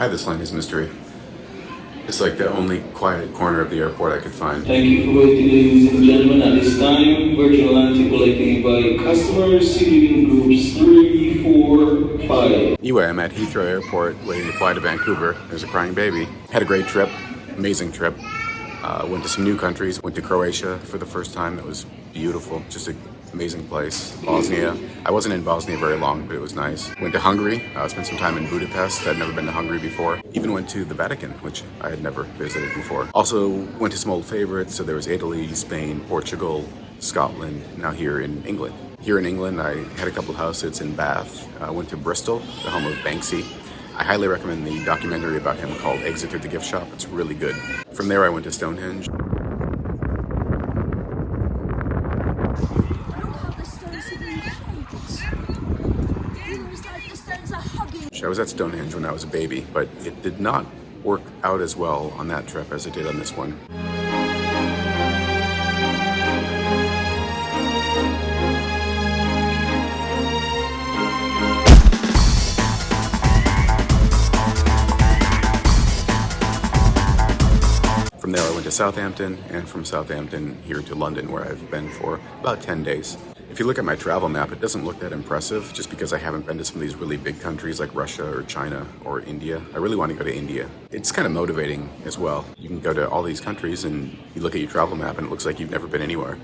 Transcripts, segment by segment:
I have this Stonehenge mystery. It's like the only quiet corner of the airport I could find. Thank you for waiting, ladies and gentlemen. At this time, virtual anti-collecting by customers seated in groups 3, 4, 5. Anyway, I'm at Heathrow Airport waiting to fly to Vancouver. There's a crying baby. Had a great trip, amazing trip. Went to some new countries. Went to Croatia for the first time. It was beautiful. Just a amazing place. Bosnia. I wasn't in Bosnia very long, but it was nice. Went to Hungary. Spent some time in Budapest. I'd never been to Hungary before. Even went to the Vatican, which I had never visited before. Also went to some old favorites. So there was Italy, Spain, Portugal, Scotland, now here in England. Here in England, I had a couple of house sits in Bath. I went to Bristol, the home of Banksy. I highly recommend the documentary about him called Exit Through the Gift Shop. It's really good. From there, I went to Stonehenge. I was at Stonehenge when I was a baby, but it did not work out as well on that trip as it did on this one. From there, I went to Southampton, and from Southampton here to London, where I've been for about 10 days. If you look at my travel map, it doesn't look that impressive just because I haven't been to some of these really big countries like Russia or China or India. I really want to go to India. It's kind of motivating as well. You can go to all these countries and you look at your travel map and it looks like you've never been anywhere.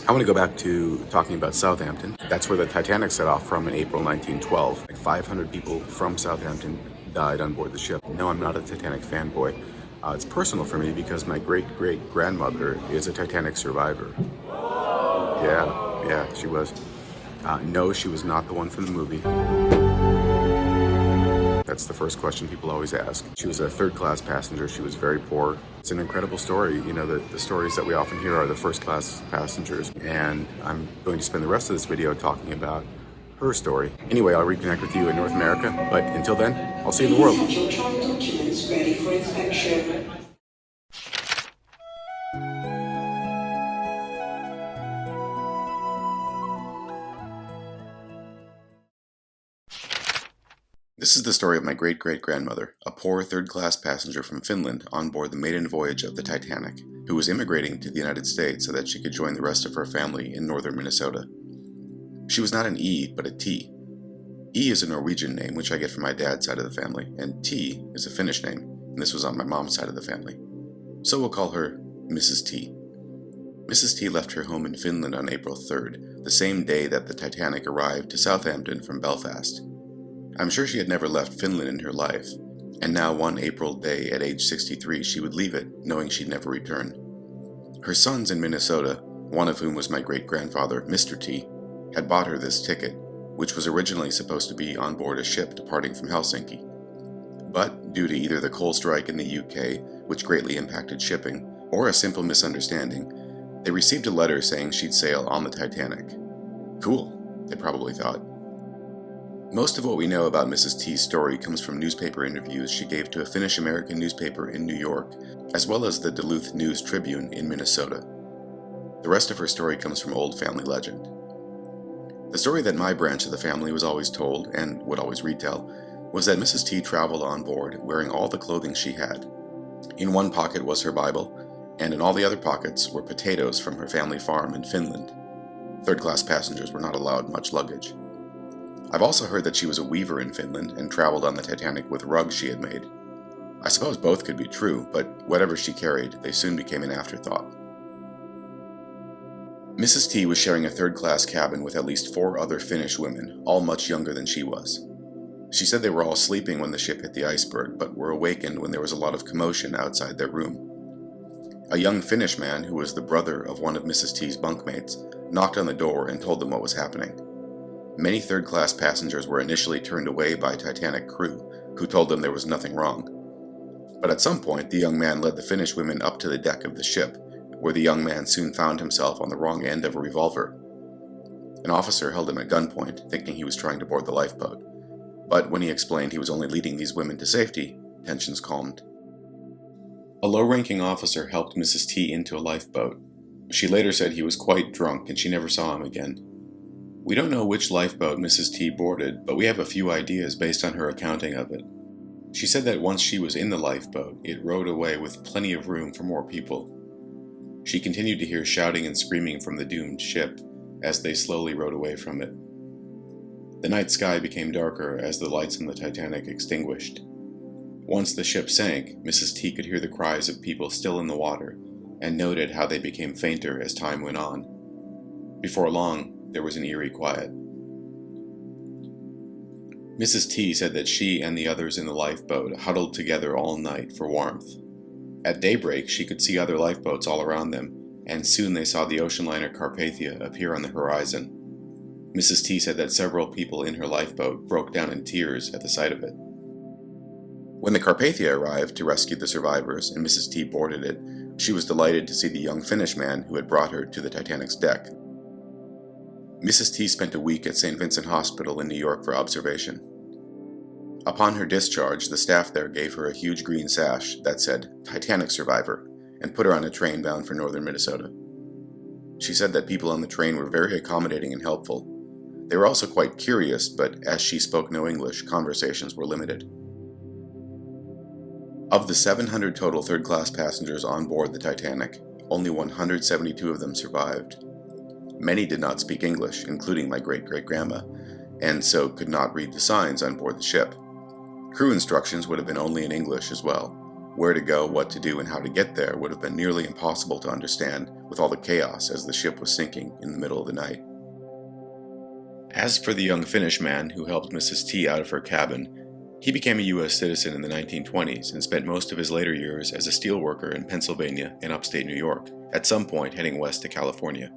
I want to go back to talking about Southampton. That's where the Titanic set off from in April 1912. Like 500 people from Southampton died on board the ship. No, I'm not a Titanic fanboy. It's personal for me because my great-great-grandmother is a Titanic survivor. Yeah, she was. No, she was not the one from the movie. That's the first question people always ask. She was a third-class passenger. She was very poor. It's an incredible story. You know, the stories that we often hear are the first-class passengers. And I'm going to spend the rest of this video talking about her story. Anyway, I'll reconnect with you in North America. But until then, I'll see you in the world. Have your travel documents ready for inspection. This is the story of my great-great-grandmother, a poor third-class passenger from Finland on board the maiden voyage of the Titanic, who was immigrating to the United States so that she could join the rest of her family in northern Minnesota. She was not an E, but a T. E is a Norwegian name, which I get from my dad's side of the family, and T is a Finnish name, and this was on my mom's side of the family. So we'll call her Mrs. T. Mrs. T left her home in Finland on April 3rd, the same day that the Titanic arrived to Southampton from Belfast. I'm sure she had never left Finland in her life, and now one April day at age 63 she would leave it, knowing she'd never return. Her sons in Minnesota, one of whom was my great-grandfather, Mr. T, had bought her this ticket, which was originally supposed to be on board a ship departing from Helsinki. But, due to either the coal strike in the UK, which greatly impacted shipping, or a simple misunderstanding, they received a letter saying she'd sail on the Titanic. Cool, they probably thought. Most of what we know about Mrs. T's story comes from newspaper interviews she gave to a Finnish-American newspaper in New York, as well as the Duluth News Tribune in Minnesota. The rest of her story comes from old family legend. The story that my branch of the family was always told, and would always retell, was that Mrs. T traveled on board wearing all the clothing she had. In one pocket was her Bible, and in all the other pockets were potatoes from her family farm in Finland. Third-class passengers were not allowed much luggage. I've also heard that she was a weaver in Finland and traveled on the Titanic with rugs she had made. I suppose both could be true, but whatever she carried, they soon became an afterthought. Mrs. T was sharing a third-class cabin with at least 4 other Finnish women, all much younger than she was. She said they were all sleeping when the ship hit the iceberg, but were awakened when there was a lot of commotion outside their room. A young Finnish man, who was the brother of one of Mrs. T's bunkmates, knocked on the door and told them what was happening. Many third-class passengers were initially turned away by Titanic crew, who told them there was nothing wrong. But at some point, the young man led the Finnish women up to the deck of the ship, where the young man soon found himself on the wrong end of a revolver. An officer held him at gunpoint, thinking he was trying to board the lifeboat. But when he explained he was only leading these women to safety, tensions calmed. A low-ranking officer helped Mrs. T into a lifeboat. She later said he was quite drunk and she never saw him again. We don't know which lifeboat Mrs. T boarded, but we have a few ideas based on her accounting of it. She said that once she was in the lifeboat, it rowed away with plenty of room for more people. She continued to hear shouting and screaming from the doomed ship as they slowly rowed away from it. The night sky became darker as the lights on the Titanic extinguished. Once the ship sank, Mrs. T could hear the cries of people still in the water, and noted how they became fainter as time went on. Before long, there was an eerie quiet. Mrs. T said that she and the others in the lifeboat huddled together all night for warmth. At daybreak, she could see other lifeboats all around them, and soon they saw the ocean liner Carpathia appear on the horizon. Mrs. T said that several people in her lifeboat broke down in tears at the sight of it. When the Carpathia arrived to rescue the survivors and Mrs. T boarded it, she was delighted to see the young Finnish man who had brought her to the Titanic's deck. Mrs. T spent a week at St. Vincent Hospital in New York for observation. Upon her discharge, the staff there gave her a huge green sash that said "Titanic Survivor" and put her on a train bound for northern Minnesota. She said that people on the train were very accommodating and helpful. They were also quite curious, but as she spoke no English, conversations were limited. Of the 700 total third-class passengers on board the Titanic, only 172 of them survived. Many did not speak English, including my great-great-grandma, and so could not read the signs on board the ship. Crew instructions would have been only in English as well. Where to go, what to do, and how to get there would have been nearly impossible to understand with all the chaos as the ship was sinking in the middle of the night. As for the young Finnish man who helped Mrs. T out of her cabin, he became a U.S. citizen in the 1920s and spent most of his later years as a steelworker in Pennsylvania and upstate New York, at some point heading west to California.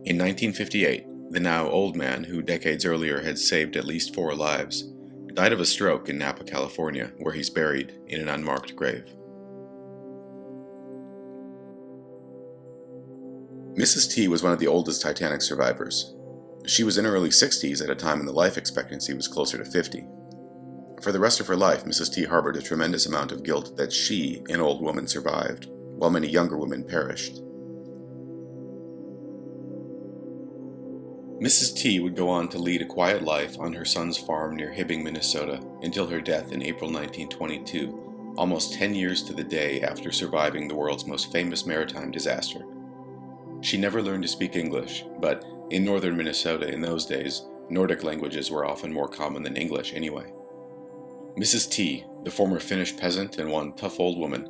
In 1958, the now old man, who decades earlier had saved at least 4 lives, died of a stroke in Napa, California, where he's buried in an unmarked grave. Mrs. T was one of the oldest Titanic survivors. She was in her early 60s at a time when the life expectancy was closer to 50. For the rest of her life, Mrs. T harbored a tremendous amount of guilt that she, an old woman, survived, while many younger women perished. Mrs. T would go on to lead a quiet life on her son's farm near Hibbing, Minnesota, until her death in April 1922, almost 10 years to the day after surviving the world's most famous maritime disaster. She never learned to speak English, but in northern Minnesota in those days, Nordic languages were often more common than English anyway. Mrs. T, the former Finnish peasant and one tough old woman,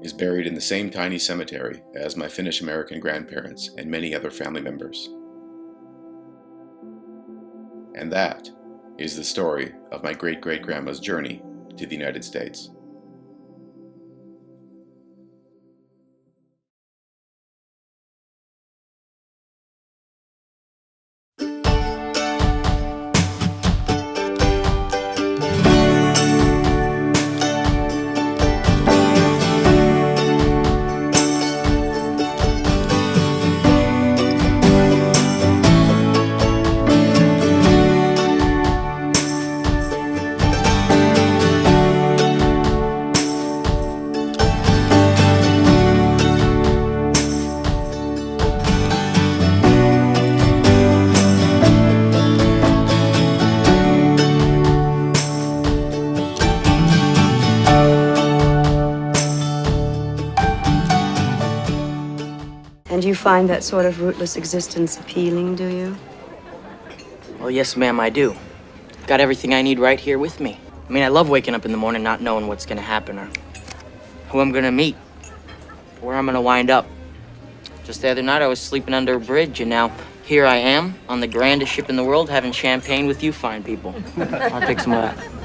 is buried in the same tiny cemetery as my Finnish-American grandparents and many other family members. And that is the story of my great-great-grandma's journey to the United States. And you find that sort of rootless existence appealing, do you? Well, yes, ma'am, I do. Got everything I need right here with me. I mean, I love waking up in the morning not knowing what's gonna happen or who I'm gonna meet, where I'm gonna wind up. Just the other night, I was sleeping under a bridge, and now here I am on the grandest ship in the world having champagne with you fine people. I'll take some of that.